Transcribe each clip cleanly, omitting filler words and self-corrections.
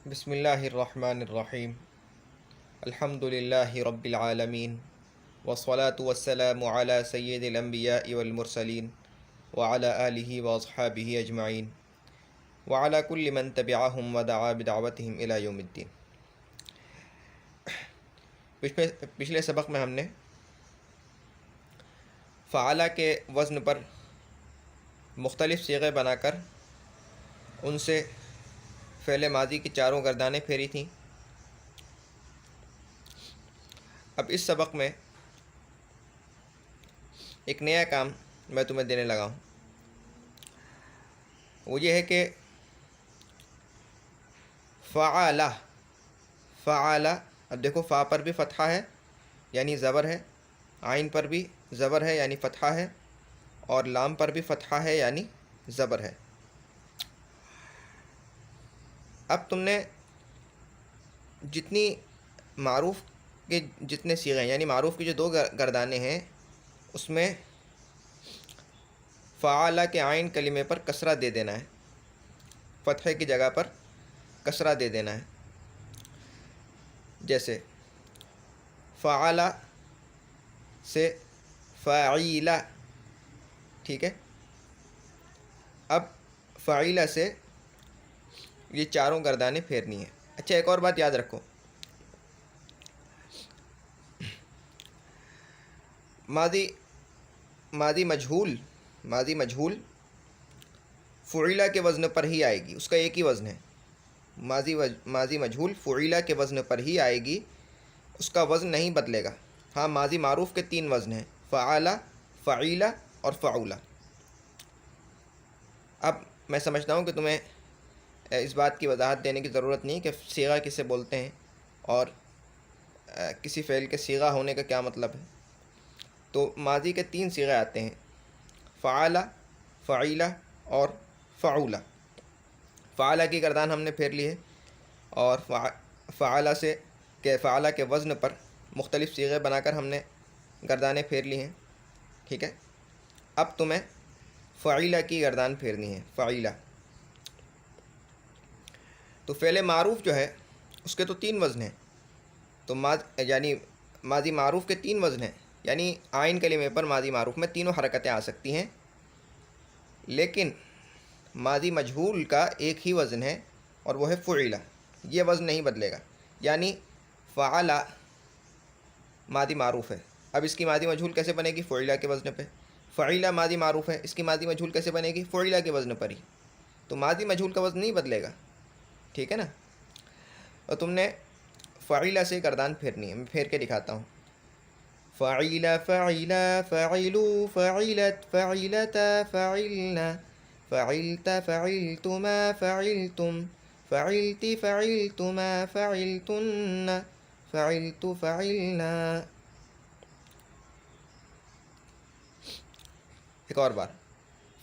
بسم اللہ الرحمن الرحیم الحمد للہ رب العالمین والصلاة والسلام علی سید الانبیاء والمرسلین وعلی آلہ واصحابہ اجمعین وعلی کل من تبعہم ودعا بدعوتہم الی یوم الدین۔ پچھلے سبق میں ہم نے فعلہ کے وزن پر مختلف صیغے بنا کر ان سے فعل ماضی کی چاروں گردانیں پھیری تھیں۔ اب اس سبق میں ایک نیا کام میں تمہیں دینے لگا ہوں، وہ یہ ہے کہ فعلہ اب دیکھو فا پر بھی فتحہ ہے یعنی زبر ہے، عین پر بھی زبر ہے یعنی فتحہ ہے، اور لام پر بھی فتحہ ہے یعنی زبر ہے۔ اب تم نے جتنی معروف کے جتنے صیغے ہیں یعنی معروف کی جو دو گردانیں ہیں اس میں فعلہ کے عین کلمے پر کسرہ دے دینا ہے، فتحے کی جگہ پر کسرہ دے دینا ہے۔ جیسے فعلہ سے فعیلہ، ٹھیک ہے۔ اب فعیلہ سے یہ چاروں گردانیں پھیرنی ہیں۔ اچھا، ایک اور بات یاد رکھو، ماضی مجہول فعیلہ کے وزن پر ہی آئے گی، اس کا ایک ہی وزن ہے۔ ماضی مجہول فعیلہ کے وزن پر ہی آئے گی، اس کا وزن نہیں بدلے گا۔ ہاں، ماضی معروف کے 3 وزن ہیں، فعلہ، فعیلہ اور فعولہ۔ اب میں سمجھتا ہوں کہ تمہیں اس بات کی وضاحت دینے کی ضرورت نہیں کہ صیغہ کسے بولتے ہیں اور کسی فعل کے صیغہ ہونے کا کیا مطلب ہے۔ تو ماضی کے 3 صیغے آتے ہیں، فعلہ، فعیلہ اور فعولہ۔ فعلہ کی گردان ہم نے پھیر لی ہے، اور فعلہ کے وزن پر مختلف صیغے بنا کر ہم نے گردانیں پھیر لی ہیں، ٹھیک ہے۔ اب تمہیں فعیلہ کی گردان پھیرنی ہے، فعیلہ۔ تو فعل معروف جو ہے اس کے تو 3 وزن ہیں، تو یعنی ماضی معروف کے 3 وزن ہیں، یعنی عین کلمے پر ماضی معروف میں تینوں حرکتیں آ سکتی ہیں، لیکن ماضی مجہول کا ایک ہی وزن ہے اور وہ ہے فعیلہ، یہ وزن نہیں بدلے گا۔ یعنی فعلہ ماضی معروف ہے، اب اس کی ماضی مجہول کیسے بنے گی؟ فعیلہ کے وزن پہ۔ فعیلہ ماضی معروف ہے، اس کی ماضی مجہول کیسے بنے گی؟ فعیلہ کے وزن پر ہی۔ تو ماضی مجہول کا وزن نہیں بدلے گا، ٹھیک ہے نا۔ اور تم نے فعیلہ سے گردان پھیرنی ہے، میں پھیر کے دکھاتا ہوں۔ فعیلہ، فعیلہ، فعلو، فعلت، فعلتا، فعلنا، فعلت، فعلتما، فعلتم، فعلت، فعلتما، فعلتن، فعلت، فعلنا۔ ایک اور بار،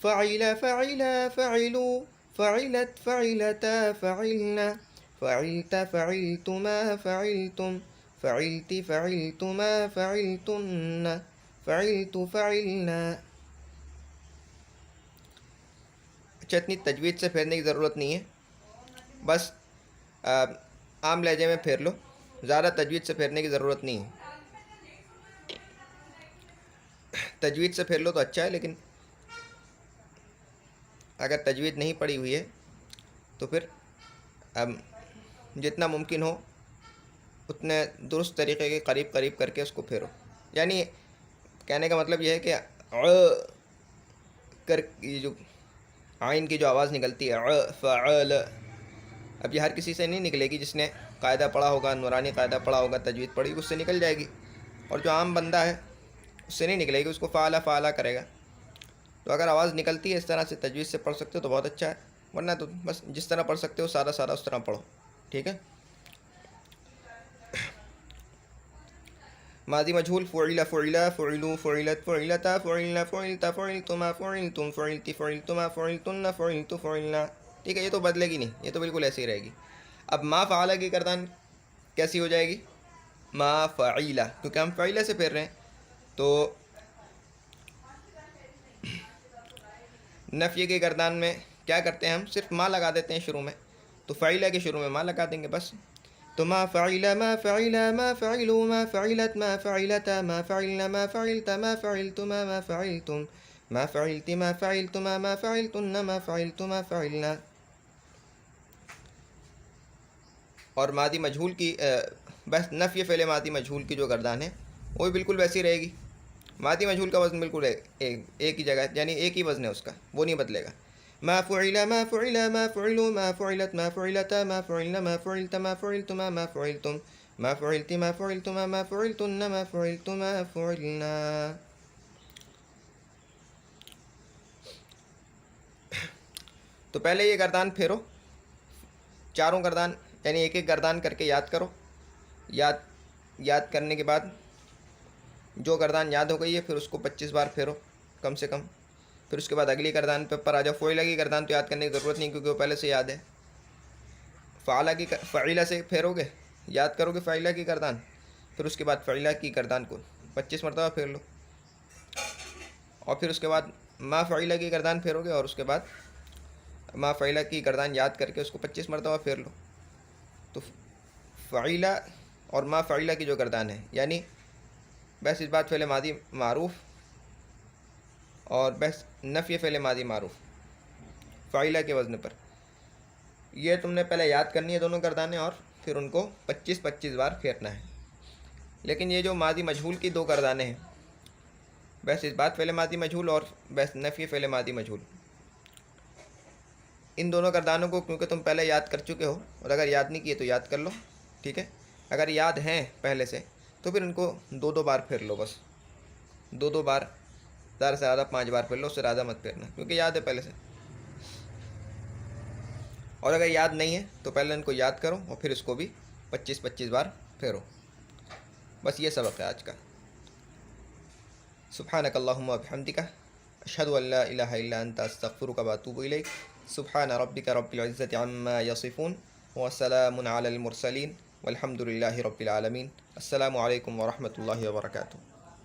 فعل، فعل، فعلو، فعلت، فعلتا، فعلنا، فعلت، فعلتما، فعلتم، فعلت، فعلتما، فعلتن، فعلت، فعلنا۔ اچھا، اتنی تجوید سے پھیرنے کی ضرورت نہیں ہے، بس عام لہجے میں پھیر لو، زیادہ تجوید سے پھیرنے کی ضرورت نہیں ہے۔ تجوید سے پھیر لو تو اچھا ہے، لیکن اگر تجوید نہیں پڑی ہوئی ہے تو پھر جتنا ممکن ہو اتنے درست طریقے کے قریب کر کے اس کو پھیرو۔ یعنی کہنے کا مطلب یہ ہے کہ یہ جو عین کی جو آواز نکلتی ہے فعل، اب یہ ہر کسی سے نہیں نکلے گی، جس نے قاعدہ پڑھا ہوگا، نورانی قاعدہ پڑھا ہوگا، تجوید پڑھی، اس سے نکل جائے گی، اور جو عام بندہ ہے اس سے نہیں نکلے گی، اس کو فعلہ کرے گا۔ تو اگر آواز نکلتی ہے اس طرح سے، تجوید سے پڑھ سکتے ہو تو بہت اچھا ہے، ورنہ تو بس جس طرح پڑھ سکتے ہو سادہ اس طرح پڑھو، ٹھیک ہے۔ ماضی مجہول فعل، فعلہ، فعلو، فعلت، فعلتا، فعلنا، فعلتا، فعلتما، فعلتم، فعلت، فعلتما، فعلتن، فعلت، فعلنا، ٹھیک ہے۔ یہ تو بدلے گی نہیں، یہ تو بالکل ایسے ہی رہے گی۔ اب ما فعلہ کی گردان کیسی ہو جائے گی؟ ما فعیلہ، کیونکہ ہم فعیلہ سے پھیر رہے ہیں، تو نفی کی گردان میں کیا کرتے ہیں؟ ہم صرف ما لگا دیتے ہیں شروع میں، تو فعیلہ کے شروع میں ما لگا دیں گے بس. تو ما فعل ما فعل ما فعلوا ما فعلت ما فعلت ما فعلنا ما فعلت ما فعلتما ما فعلتم ما فعلت ما فعلتما ما فعلتن ما فعلت ما فعلنا. اور ماضی مجہول کی بس نفی فعل ماضی مجہول کی جو گردان ہے وہ بھی بالکل ویسی رہے گی. ماضی مجہول کا وزن بالکل ایک ہی جگہ یعنی ایک ہی وزن ہے اس کا، وہ نہیں بدلے گا. ما فعل ما فعل ما فعلوا ما فعلت ما فعلتا ما فعلنا ما فعلت ما فعلتما ما فعلتم ما فعلت ما فعلتما ما فعلتن ما فعلت ما فعلنا. تو پہلے یہ گردان پھیرو، چاروں گردان یعنی ایک ایک گردان کر کے یاد کرو. یاد کرنے کے بعد جو گردان یاد ہو گئی ہے پھر اس کو 25 بار پھیرو کم سے کم. پھر اس کے بعد اگلی گردان پر آ جاؤ. فعیلہ کی گردان تو یاد کرنے کی ضرورت نہیں کیونکہ وہ پہلے سے یاد ہے. فعیلہ سے پھیرو گے، یاد کرو گے فعیلہ کی گردان، پھر اس کے بعد فعیلہ کی گردان کو 25 مرتبہ پھیر لو. اور پھر اس کے بعد ما فعیلہ کی گردان پھیرو گے اور اس کے بعد ما فعیلہ کی گردان یاد کر کے اس کو 25 مرتبہ پھیر لو. تو فعیلہ اور ما فعیلہ کی جو گردان ہے یعنی بس اس بات فعل ماضی معروف اور بس نفی فعل ماضی معروف فعیلہ کے وزن پر، یہ تم نے پہلے یاد کرنی ہے دونوں گردانیں اور پھر ان کو 25 بار پھیرنا ہے. لیکن یہ جو ماضی مجہول کی دو گردانیں ہیں بس اس بات فعل ماضی مجہول اور بس نفی فعل ماضی مجہول، ان دونوں گردانوں کو کیونکہ تم پہلے یاد کر چکے ہو اور اگر یاد نہیں کیے تو یاد کر لو، ٹھیک ہے. اگر یاد ہیں پہلے سے تو پھر ان کو 2 بار پھیر لو بس. 2 بار، زیادہ سے زیادہ 5 بار پھیر لو، اس سے زیادہ مت پھیرنا کیونکہ یاد ہے پہلے سے. اور اگر یاد نہیں ہے تو پہلے ان کو یاد کرو اور پھر اس کو بھی 25 بار پھیرو. بس یہ سبق ہے آج کا. سبحانک اللہم و بحمدک اشہد ان لا الہ الا انت استغفرک و اتوب الیک. سبحان ربک رب العزت عما یصفون وسلام علی المرسلین والحمد للہ رب العالمین. السلام علیکم ورحمۃ اللہ وبرکاتہ.